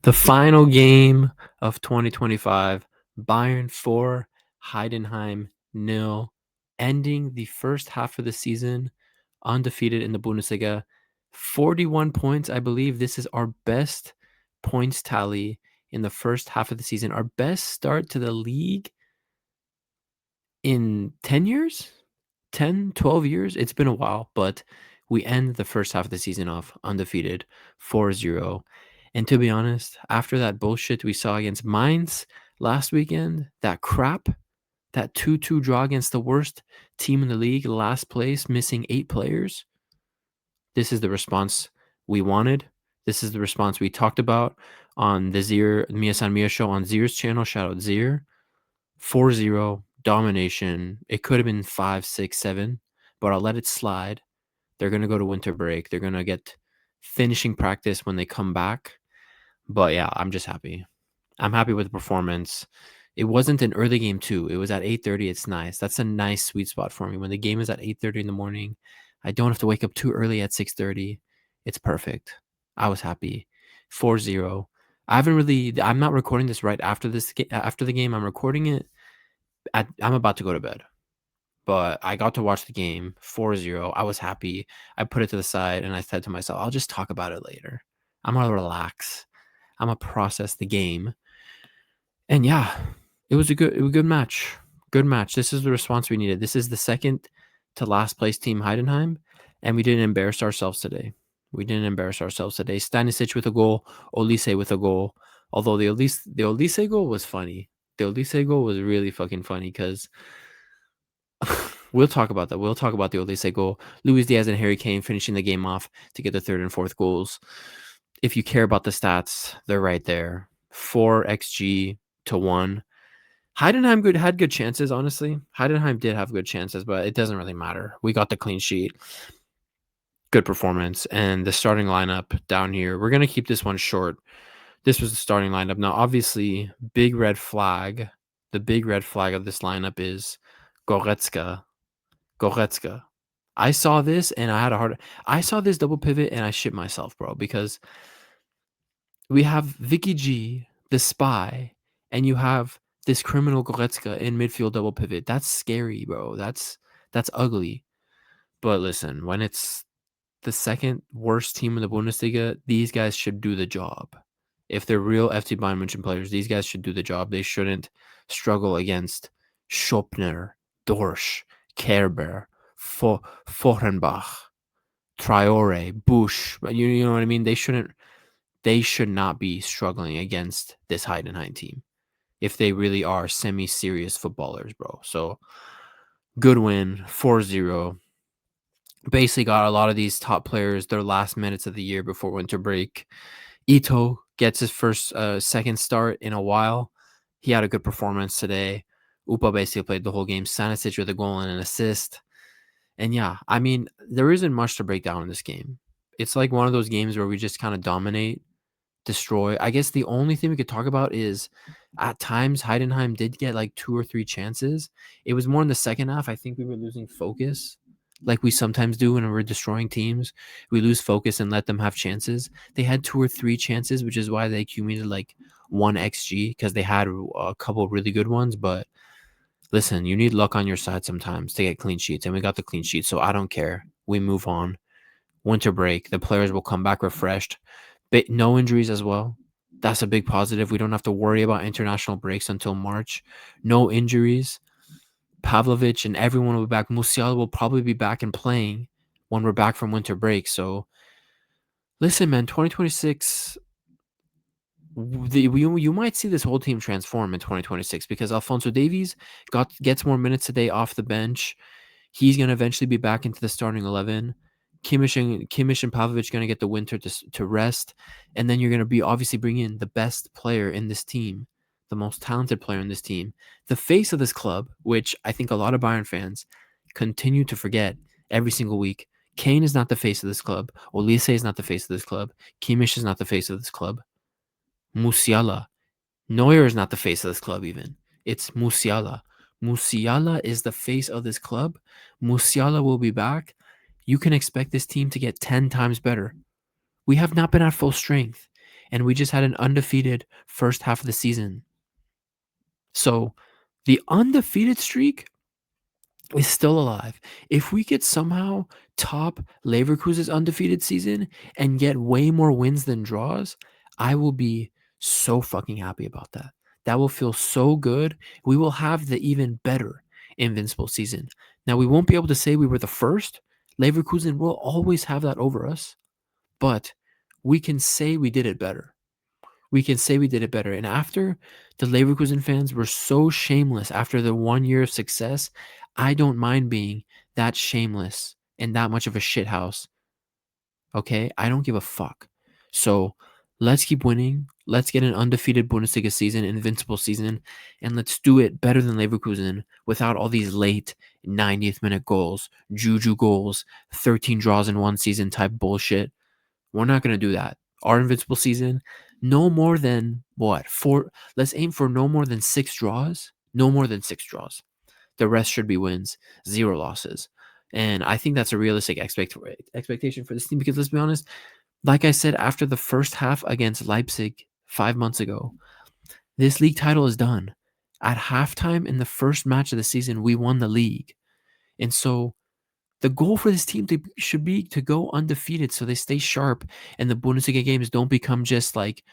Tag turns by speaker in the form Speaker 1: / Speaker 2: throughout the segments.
Speaker 1: The final game of 2025, Bayern 4, Heidenheim 0, ending the first half of the season undefeated in the Bundesliga. 41 points, I believe this is our best points tally in the first half of the season. Our best start to the league in 10 years? 10, 12 years? It's been a while, but we end the first half of the season off undefeated 4-0. And to be honest, after that bullshit we saw against Mainz last weekend, that crap, that 2-2 draw against the worst team in the league, last place, missing 8 players, this is the response we wanted. This is the response we talked about on the Zir Mia San Mia show on Zir's channel. Shout out Zir. 4-0 domination. It could have been 5, 6, 7, but I'll let it slide. They're going to go to winter break. They're going to get finishing practice when they come back. But yeah, I'm just happy. I'm happy with the performance. It wasn't an early game too. It was at 8:30. It's nice. That's a nice sweet spot for me. When the game is at 8:30 in the morning, I don't have to wake up too early at 6:30. It's perfect. I was happy. 4-0. I'm not recording this right after after the game. I'm recording it I'm about to go to bed. But I got to watch the game 4-0. I was happy. I put it to the side and I said to myself, I'll just talk about it later. I'm gonna relax. I'm gonna process the game. And yeah, it was a good match. Good match. This is the response we needed. This is the second to last place team Heidenheim, and we didn't embarrass ourselves today. Stanisic with a goal, Olise with a goal. Although the Olise goal was funny. The Olise goal was really fucking funny because we'll talk about that. We'll talk about the Olise goal. Luis Diaz and Harry Kane finishing the game off to get the third and fourth goals. If you care about the stats, they're right there. 4 XG to 1. Heidenheim had good chances, honestly. Heidenheim did have good chances, but it doesn't really matter. We got the clean sheet. Good performance. And the starting lineup down here, we're going to keep this one short. This was the starting lineup. Now, obviously, big red flag. The big red flag of this lineup is Goretzka. I saw this and I saw this double pivot and I shit myself, bro, because we have Vicky G, the spy, and you have this criminal Goretzka in midfield double pivot. That's scary, bro. That's ugly. But listen, when it's the second worst team in the Bundesliga, these guys should do the job. If they're real FC Bayern Munich players, these guys should do the job. They shouldn't struggle against Schopner, Dorsch, Kerber, Forenbach, Traore, Bush. You know what I mean? They should not be struggling against this Heidenheim team if they really are semi-serious footballers, bro. So good win, 4-0. Basically got a lot of these top players their last minutes of the year before winter break. Ito gets his second start in a while. He had a good performance today. Upa basically played the whole game. Stanisic with a goal and an assist. And yeah, I mean, there isn't much to break down in this game. It's like one of those games where we just kind of dominate, destroy. I guess the only thing we could talk about is at times Heidenheim did get like 2 or 3 chances. It was more in the second half. I think we were losing focus like we sometimes do when we're destroying teams. We lose focus and let them have chances. They had 2 or 3 chances, which is why they accumulated like 1 XG because they had a couple really good ones. But listen, you need luck on your side sometimes to get clean sheets, and we got the clean sheet, so I don't care. We move on. Winter break, the players will come back refreshed. But no injuries as well. That's a big positive. We don't have to worry about international breaks until March. No injuries. Pavlovic and everyone will be back. Musiala will probably be back and playing when we're back from winter break. So, listen, man, 2026, you might see this whole team transform in 2026 because Alphonso Davies gets more minutes today off the bench. He's going to eventually be back into the starting 11. Kimmich and Pavlovic going to get the winter to rest. And then you're going to be obviously bringing in the best player in this team, the most talented player in this team, the face of this club, which I think a lot of Bayern fans continue to forget every single week. Kane is not the face of this club. Olise is not the face of this club. Kimmich is not the face of this club. Musiala. Neuer is not the face of this club even. It's Musiala. Musiala is the face of this club. Musiala will be back. You can expect this team to get 10 times better. We have not been at full strength. and we just had an undefeated first half of the season. So the undefeated streak is still alive. If we could somehow top Leverkusen's undefeated season and get way more wins than draws, I will be so fucking happy about that. That will feel so good. We will have the even better invincible season. Now, we won't be able to say we were the first. Leverkusen will always have that over us, but we can say we did it better. We can say we did it better. And after the Leverkusen fans were so shameless after the 1 year of success, I don't mind being that shameless and that much of a shithouse. Okay? I don't give a fuck. So let's keep winning. Let's get an undefeated Bundesliga season, invincible season, and let's do it better than Leverkusen without all these late 90th minute goals, juju goals, 13 draws in one season type bullshit. We're not going to do that. Our invincible season, no more than what? Four. Let's aim for no more than 6 draws. No more than 6 draws. The rest should be wins, 0 losses. And I think that's a realistic expectation for this team because let's be honest, like I said, after the first half against Leipzig 5 months ago, this league title is done. At halftime in the first match of the season, we won the league. And so the goal for this team should be to go undefeated so they stay sharp and the Bundesliga games don't become just like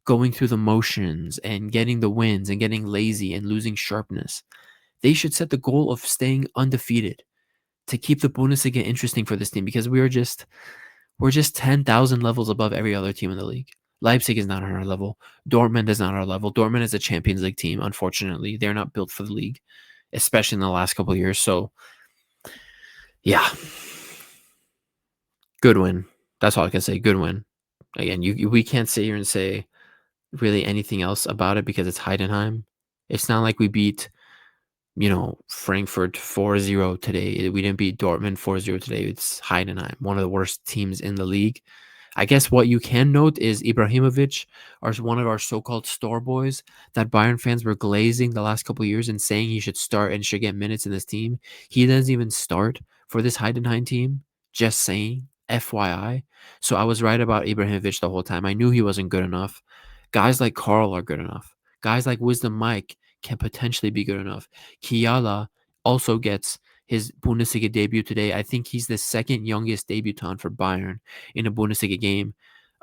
Speaker 1: going through the motions and getting the wins and getting lazy and losing sharpness. They should set the goal of staying undefeated to keep the Bundesliga interesting for this team because we're just 10,000 levels above every other team in the league. Leipzig is not on our level. Dortmund is not our level. Dortmund is a Champions League team, unfortunately. They're not built for the league, especially in the last couple of years. So, yeah. Good win. That's all I can say. Good win. Again, we can't sit here and say really anything else about it because it's Heidenheim. It's not like we beat, Frankfurt 4-0 today. We didn't beat Dortmund 4-0 today. It's Heidenheim, one of the worst teams in the league. I guess what you can note is Ibrahimovic, one of our so-called store boys that Bayern fans were glazing the last couple of years and saying he should start and should get minutes in this team. He doesn't even start for this Heidenheim team. Just saying, FYI. So I was right about Ibrahimovic the whole time. I knew he wasn't good enough. Guys like Carl are good enough. Guys like Wisdom Mike can potentially be good enough. Kiala also gets his Bundesliga debut today. I think he's the second youngest debutant for Bayern in a Bundesliga game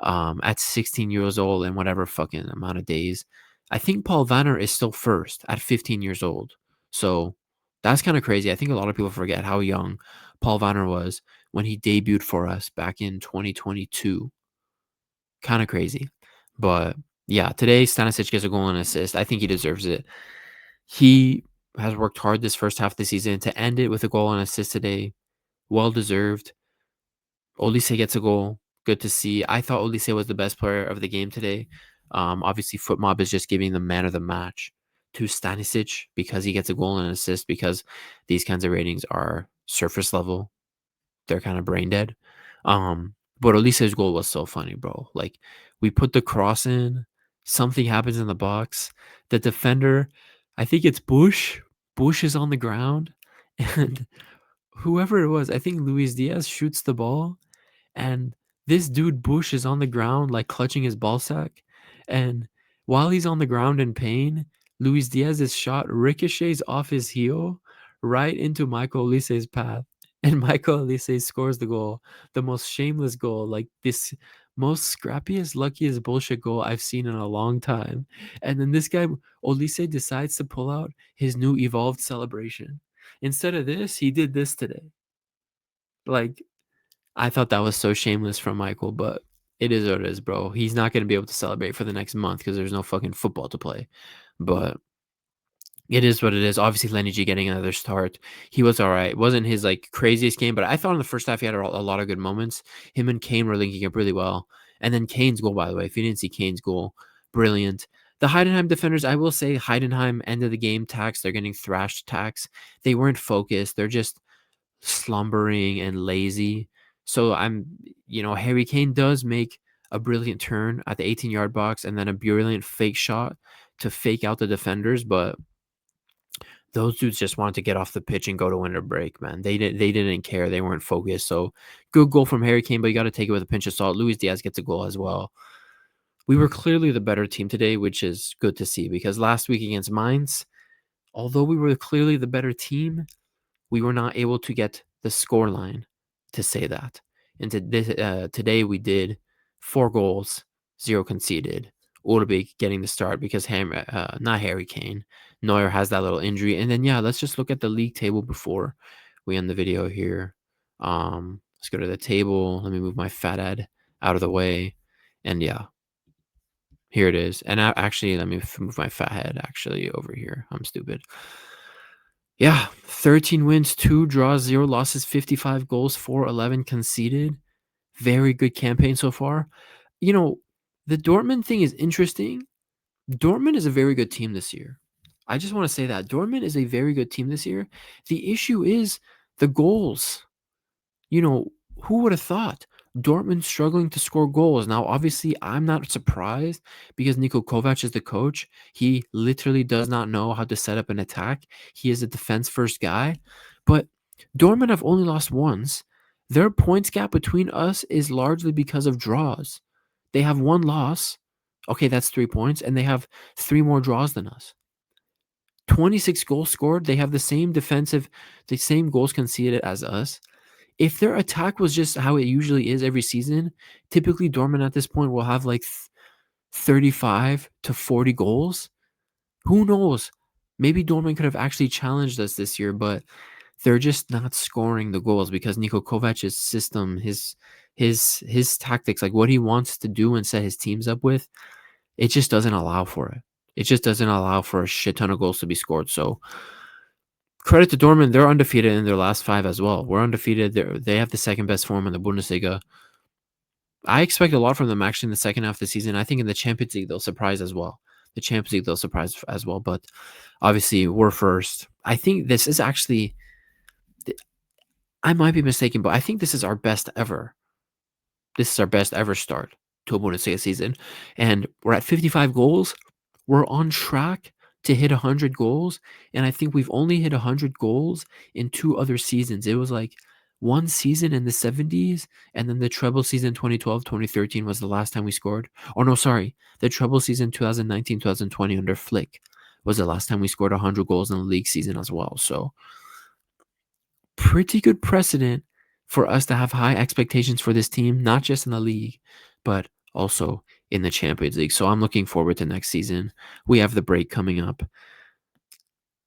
Speaker 1: at 16 years old and whatever fucking amount of days. I think Paul Vanner is still first at 15 years old. So that's kind of crazy. I think a lot of people forget how young Paul Vanner was when he debuted for us back in 2022. Kind of crazy. But yeah, today Stanisic gets a goal and assist. I think he deserves it. He has worked hard this first half of the season to end it with a goal and assist today. Well deserved. Olise gets a goal. Good to see. I thought Olise was the best player of the game today. Obviously, FootMob is just giving the man of the match to Stanisic because he gets a goal and an assist because these kinds of ratings are surface level. They're kind of brain dead. But Olise's goal was so funny, bro. Like, we put the cross in, something happens in the box. The defender, I think it's Bush. Bush is on the ground, and whoever it was, I think Luis Diaz shoots the ball, and this dude Bush is on the ground, like clutching his ball sack. And while he's on the ground in pain, Luis Diaz's shot ricochets off his heel right into Michael Olise's path. And Michael Olise scores the goal, the most shameless goal, like this most scrappiest, luckiest bullshit goal I've seen in a long time. And then this guy, Olise, decides to pull out his new evolved celebration. Instead of this, he did this today. Like, I thought that was so shameless from Michael, but it is what it is, bro. He's not going to be able to celebrate for the next month because there's no fucking football to play. But it is what it is. Obviously, Lenny G getting another start. He was all right. It wasn't his like craziest game, but I thought in the first half he had a lot of good moments. Him and Kane were linking up really well. And then Kane's goal, by the way, if you didn't see Kane's goal, brilliant. The Heidenheim defenders, I will say, Heidenheim end of the game tax. They're getting thrashed tax. They weren't focused. They're just slumbering and lazy. So Harry Kane does make a brilliant turn at the 18-yard box and then a brilliant fake shot to fake out the defenders, but those dudes just wanted to get off the pitch and go to winter break, man. They didn't care. They weren't focused. So good goal from Harry Kane, but you got to take it with a pinch of salt. Luis Diaz gets a goal as well. We were clearly the better team today, which is good to see because last week against Mainz, although we were clearly the better team, we were not able to get the scoreline to say that. And today we did 4 goals, 0 conceded. Olise getting the start because not Harry Kane. Neuer has that little injury. And then, yeah, let's just look at the league table before we end the video here. Let's go to the table. Let me move my fat head out of the way. And yeah, here it is. And actually, let me move my fat head actually over here. I'm stupid. Yeah, 13 wins, 2 draws, 0 losses, 55 goals, 411 conceded. Very good campaign so far. You know, the Dortmund thing is interesting. Dortmund is a very good team this year. I just want to say that Dortmund is a very good team this year. The issue is the goals. Who would have thought? Dortmund struggling to score goals. Now, obviously, I'm not surprised because Niko Kovac is the coach. He literally does not know how to set up an attack. He is a defense-first guy. But Dortmund have only lost once. Their points gap between us is largely because of draws. They have 1 loss. Okay, that's 3 points. And they have 3 more draws than us. 26 goals scored. They have the same goals conceded as us. If their attack was just how it usually is every season, typically Dortmund at this point will have like 35 to 40 goals. Who knows? Maybe Dortmund could have actually challenged us this year, but they're just not scoring the goals because Niko Kovac's system, his tactics, like what he wants to do and set his teams up with, it just doesn't allow for it. It just doesn't allow for a shit ton of goals to be scored. So credit to Dortmund, they're undefeated in their last 5 as well. We're undefeated. They have the second best form in the Bundesliga. I expect a lot from them actually in the second half of the season. I think in the Champions League they'll surprise as well. But obviously we're first. I think this is actually, I might be mistaken, but I think this is our best ever. This is our best ever start to a Bundesliga season. And we're at 55 goals. We're on track to hit 100 goals. And I think we've only hit 100 goals in 2 other seasons. It was like one season in the 70s, and then the treble season 2012, 2013 was the last time we scored. Or no, sorry. The treble season 2019, 2020 under Flick was the last time we scored 100 goals in the league season as well. So pretty good precedent for us to have high expectations for this team, not just in the league, but also in the Champions League. So I'm looking forward to next season. We have the break coming up.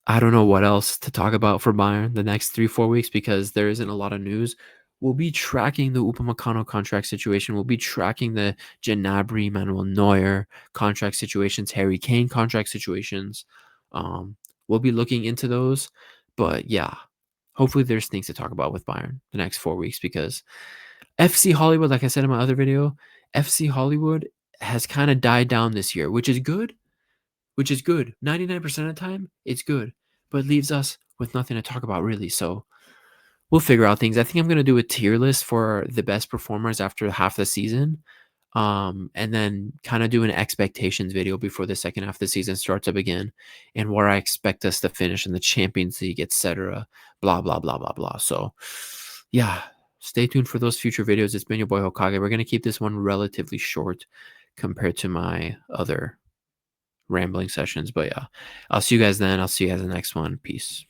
Speaker 1: I don't know what else to talk about for Bayern the next 3-4 weeks because there isn't a lot of news. We'll be tracking the Upamecano contract situation. We'll be tracking the Gnabry, Manuel Neuer contract situations, Harry Kane contract situations. We'll be looking into those. But yeah, hopefully there's things to talk about with Bayern the next 4 weeks because FC Hollywood, like I said in my other video, FC Hollywood has kind of died down this year, which is good. 99% of the time, it's good, but leaves us with nothing to talk about really. So we'll figure out things. I think I'm going to do a tier list for the best performers after half the season. And then kind of do an expectations video before the second half of the season starts up again and where I expect us to finish in the Champions League, etc. Blah, blah, blah, blah, blah. So yeah, stay tuned for those future videos. It's been your boy Hokage. We're going to keep this one relatively short compared to my other rambling sessions. But yeah, I'll see you guys then. I'll see you guys in the next one. Peace.